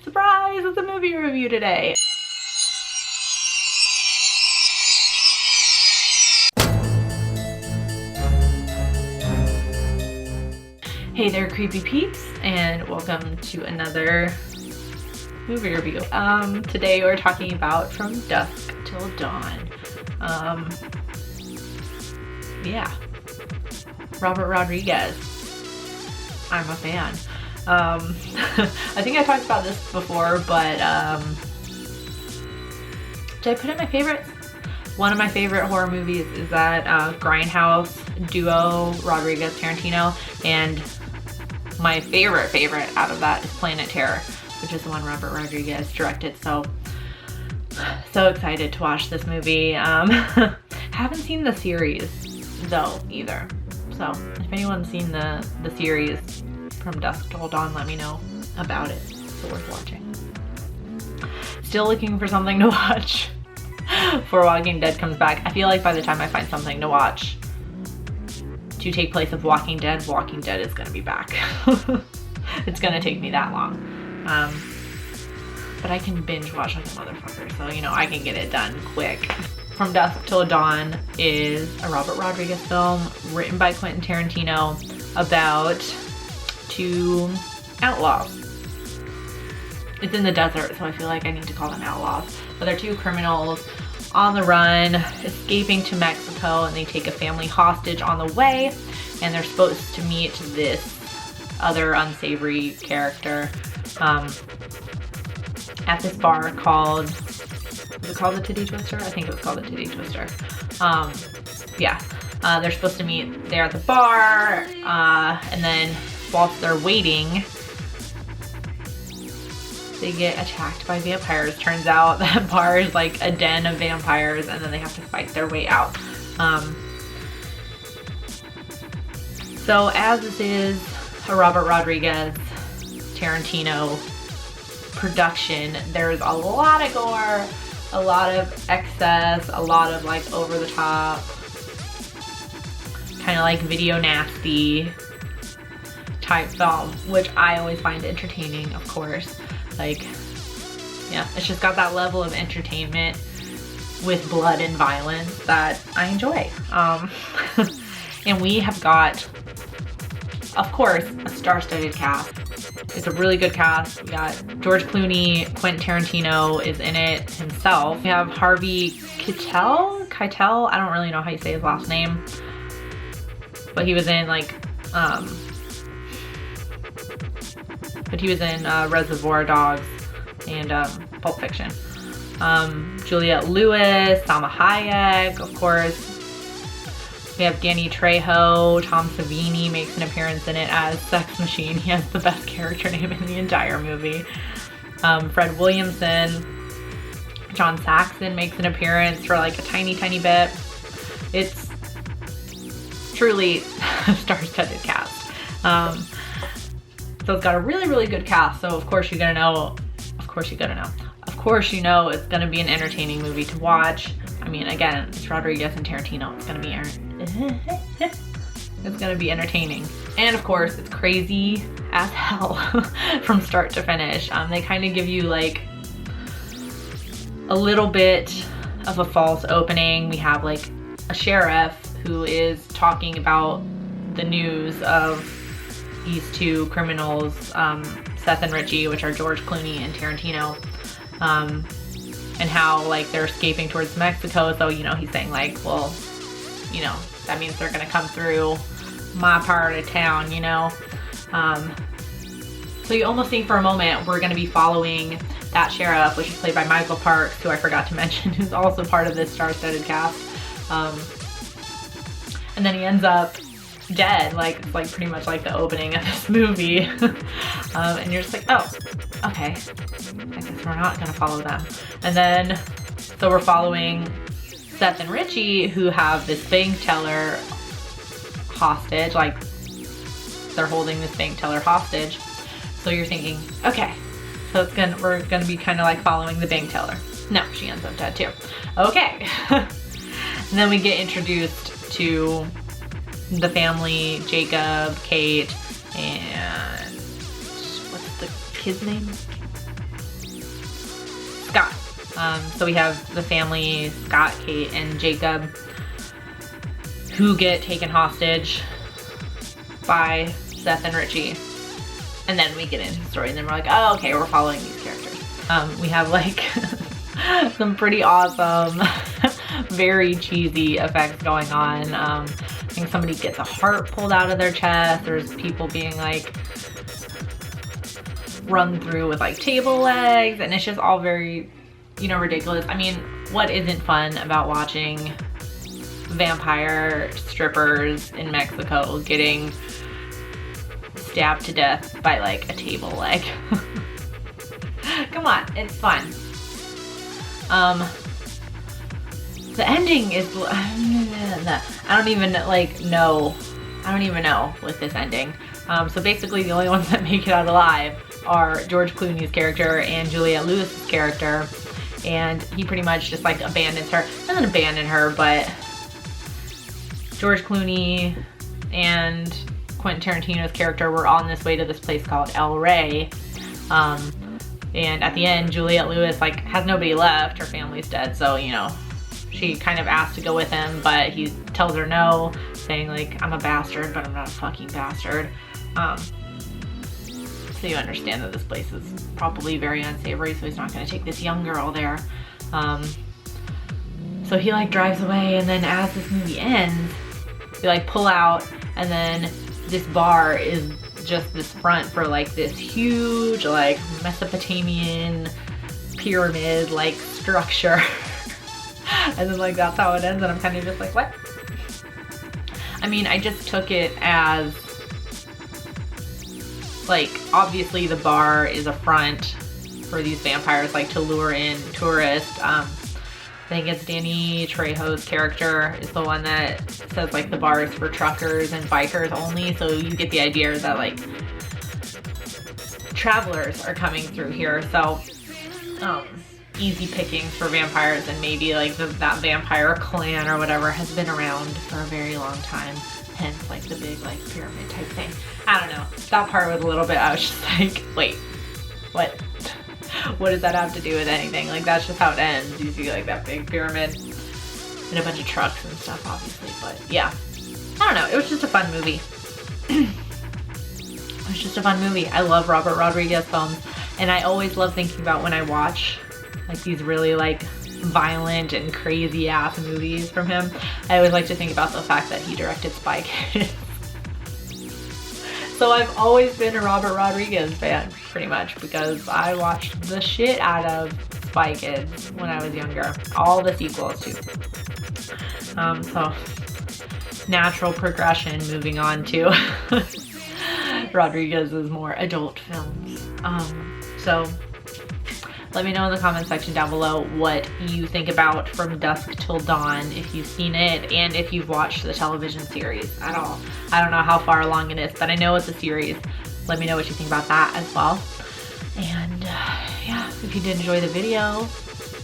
Surprise! It's a movie review today. Hey there, creepy peeps, and welcome to another movie review. Today we're talking about From Dusk Till Dawn. Yeah, Robert Rodriguez. I'm a fan. I think I talked about this before, but did I put in my favorites? One of my favorite horror movies is that Grindhouse duo, Rodriguez Tarantino, and my favorite out of that is Planet Terror, which is the one Robert Rodriguez directed. So excited to watch this movie. Haven't seen the series though either. So if anyone's seen the series From Dusk Till Dawn, let me know about it. It's worth watching. Still looking for something to watch before Walking Dead comes back. I feel like by the time I find something to watch to take place of Walking Dead is gonna be back. It's gonna take me that long. But I can binge watch like a motherfucker, so you know, I can get it done quick. From Dusk Till Dawn is a Robert Rodriguez film written by Quentin Tarantino about two outlaws. It's in the desert, so I feel like I need to call them outlaws. But they're two criminals on the run, escaping to Mexico, and they take a family hostage on the way, and they're supposed to meet this other unsavory character at this bar called, was it called the Titty Twister? I think it was called the Titty Twister. Yeah, they're supposed to meet there at the bar, and then whilst they're waiting, they get attacked by vampires. Turns out that bar is like a den of vampires, and then they have to fight their way out. So as this is a Robert Rodriguez Tarantino production, there's a lot of gore, a lot of excess, a lot of like over the top, kind of like video nasty type film, which I always find entertaining, of course. Like, yeah, it's just got that level of entertainment with blood and violence that I enjoy. And we have got, of course, a star-studded cast. It's a really good cast. We got George Clooney, Quentin Tarantino is in it himself. We have Harvey Keitel, I don't really know how you say his last name, but he was in like, Reservoir Dogs and Pulp Fiction. Juliette Lewis, Salma Hayek, of course. We have Danny Trejo. Tom Savini makes an appearance in it as Sex Machine. He has the best character name in the entire movie. Fred Williamson. John Saxon makes an appearance for like a tiny bit. It's truly a star-studded cast. So it's got a really good cast, so of course you know it's gonna be an entertaining movie to watch. I mean, again, it's Rodriguez and Tarantino. It's gonna be entertaining. And of course, it's crazy as hell from start to finish. They kind of give you like a little bit of a false opening. We have like a sheriff who is talking about the news of these two criminals, Seth and Richie, which are George Clooney and Tarantino, and how like they're escaping towards Mexico. So, you know, he's saying like, well, you know, that means they're gonna come through my part of town, you know. So you almost think for a moment we're gonna be following that sheriff, which is played by Michael Parks, who I forgot to mention, who's also part of this star-studded cast. And then he ends up dead, like it's like pretty much like the opening of this movie. And you're just like, oh, okay, I guess we're not gonna follow them. And then, so we're following Seth and Richie, who have this bank teller hostage, like they're holding this bank teller hostage. So you're thinking, okay, so we're gonna be kind of like following the bank teller. No, she ends up dead too. Okay. And then we get introduced to the family, Jacob, Kate, and what's the kid's name? Scott. So we have the family, Scott, Kate, and Jacob, who get taken hostage by Seth and Richie. And then we get into the story and then we're like, oh, okay, we're following these characters. We have like some pretty awesome, very cheesy effects going on. I think somebody gets a heart pulled out of their chest. There's people being like run through with like table legs, and it's just all very, you know, ridiculous. I mean, what isn't fun about watching vampire strippers in Mexico getting stabbed to death by like a table leg? Come on, it's fun. The ending is, I don't even know with this ending. So basically the only ones that make it out alive are George Clooney's character and Juliette Lewis's character, and he pretty much just like abandons her. Doesn't abandon her, but George Clooney and Quentin Tarantino's character were on this way to this place called El Rey. And at the end, Juliette Lewis like has nobody left, her family's dead, so you know, she kind of asked to go with him, but he tells her no, saying like, I'm a bastard, but I'm not a fucking bastard. So you understand that this place is probably very unsavory, so he's not gonna take this young girl there. So he like drives away, and then as this movie ends, they like pull out, and then this bar is just this front for like this huge like Mesopotamian pyramid like structure. And then like that's how it ends, and I'm kind of just like, what? I mean, I just took it as like, obviously the bar is a front for these vampires, like to lure in tourists. I think it's Danny Trejo's character is the one that says like the bar is for truckers and bikers only, so you get the idea that like travelers are coming through here. So easy pickings for vampires, and maybe like that vampire clan or whatever has been around for a very long time, hence like the big like pyramid type thing. I don't know, that part was a little bit, I was just like, wait, what does that have to do with anything? Like that's just how it ends. You see like that big pyramid and a bunch of trucks and stuff obviously, but yeah, I don't know, it was just a fun movie. It was just a fun movie. I love Robert Rodriguez films, and I always love thinking about when I watch like these really like violent and crazy ass movies from him. I always like to think about the fact that he directed Spy Kids. So I've always been a Robert Rodriguez fan, pretty much, because I watched the shit out of Spy Kids when I was younger. All the sequels too. So natural progression, moving on to Rodriguez's more adult films. So let me know in the comment section down below what you think about From Dusk Till Dawn, if you've seen it, and if you've watched the television series at all. I don't know how far along it is, but I know it's a series. Let me know what you think about that as well. And yeah, if you did enjoy the video,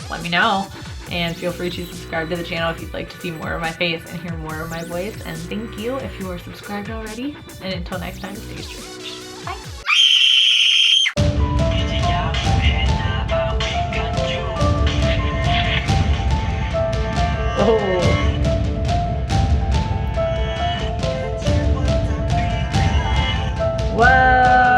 let me know. And feel free to subscribe to the channel if you'd like to see more of my face and hear more of my voice. And thank you if you are subscribed already. And until next time, stay strange. Bye. Oh.